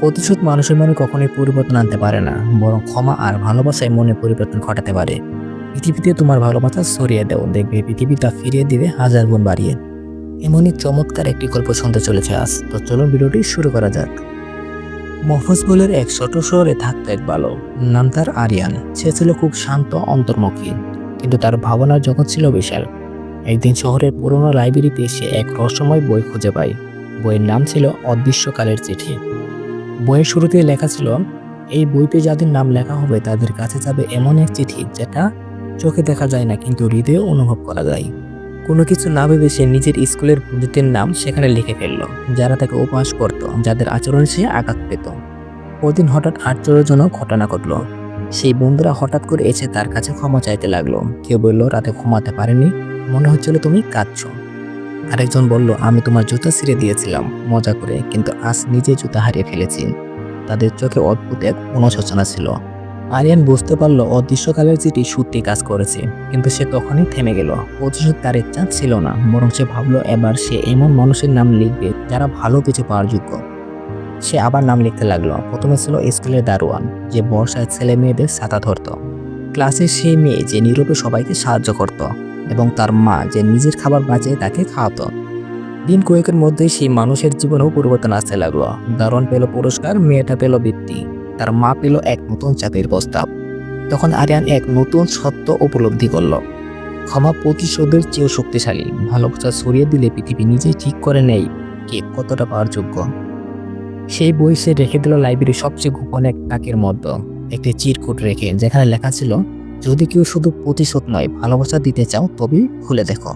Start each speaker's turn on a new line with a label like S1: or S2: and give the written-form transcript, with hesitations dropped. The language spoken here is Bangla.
S1: প্রতিশোধ মানুষের মনে কখনোই পরিবর্তন আনতে পারে না, বরং ক্ষমা আর ভালোবাসায় মনে পরিবর্তন ঘটাতে পারে। পৃথিবীতে তোমার ভালোবাসা ছড়িয়ে দাও, দেখবে পৃথিবী তা ফিরিয়ে দিবে হাজার গুণ বাড়িয়ে। এমনই চমৎকার একটি গল্প শুনতে চলেছে আজ, তো চলো ভিডিওটি শুরু করা যাক। মফস্বলের এক ছোট শহরে থাকতো এক বালক, নাম তার আরিয়ান। সে ছিল খুব শান্ত, অন্তর্মুখী, কিন্তু তার ভাবনার জগৎ ছিল বিশাল। একদিন শহরের পুরনো লাইব্রেরিতে সে এক রহস্যময় বই খুঁজে পায়। বইয়ের নাম ছিল অদৃশ্যকালের চিঠি। বইয়ের শুরুতে লেখা ছিল, এই বইতে যাদের নাম লেখা হবে তাদের কাছে যাবে এমন এক চিঠি যেটা চোখে দেখা যায় না, কিন্তু হৃদয়ে অনুভব করা যায়। কোনো কিছু না ভেবে সে নিজের স্কুলের বন্ধুদের নাম সেখানে লিখে ফেলল, যারা তাকে উপহাস করত, যাদের আচরণে সে আঘাত পেত। ওদিন হঠাৎ আশ্চর্যজনক ঘটনা ঘটল। সেই বন্ধুরা হঠাৎ করে এসে তার কাছে ক্ষমা চাইতে লাগলো। কেউ বলল, রাতে ঘুমাতে পারেনি, মনে হচ্ছিল তুমি কাঁদছো। আরেকজন বলল, আমি তোমার জুতা ছিঁড়ে দিয়েছিলাম মজা করে, কিন্তু আজ নিজে জুতা হারিয়ে ফেলেছি। তাদের চোখে অদ্ভুত এক অনুশোচনা ছিল। আরিয়ান বুঝতে পারল অদৃশ্যকালের চিঠি সত্যি কাজ করেছে, কিন্তু সে তখনই থেমে গেল। প্রতিশোধ তার ইচ্ছা ছিল না, বরং সে ভাবলো এবার সে এমন মানুষের নাম লিখবে যারা ভালো কিছু পাওয়ার যোগ্য। সে আবার নাম লিখতে লাগলো। প্রথমে ছিল স্কুলের দারোয়ান, যে বর্ষায় ছেলে মেয়েদের ছাতা ধরত। ক্লাসের সেই মেয়ে যে নীরবে সবাইকে সাহায্য করত, এবং তার মা যে নিজের খাবার বাঁচিয়ে তাকে খাওয়াতো। দিন কয়েকের মধ্যেই সেই মানুষের জীবনেও পরিবর্তন আসতে লাগলো। দারোয়ান পেল পুরস্কার, মেয়েটা পেল বৃত্তি, তার মা পেল এক নতুন চাকরির প্রস্তাব। তখন আরিয়ান এক নতুন সত্য উপলব্ধি করল, ক্ষমা প্রতিশোধের চেয়েও শক্তিশালী। ভালোবাসা ছড়িয়ে দিলে পৃথিবী নিজেই ঠিক করে নেয় কে কতটা পাওয়ার যোগ্য। সেই বই সে রেখে দিল লাইব্রেরির সবচেয়ে গোপন এক তাকের মধ্যে, একটি চিরকুট রেখে, যেখানে লেখা ছিল, যদি কেউ শুধু প্রতিশোধ নয় ভালোবাসা দিতে চাও তবেই খুলে দেখো।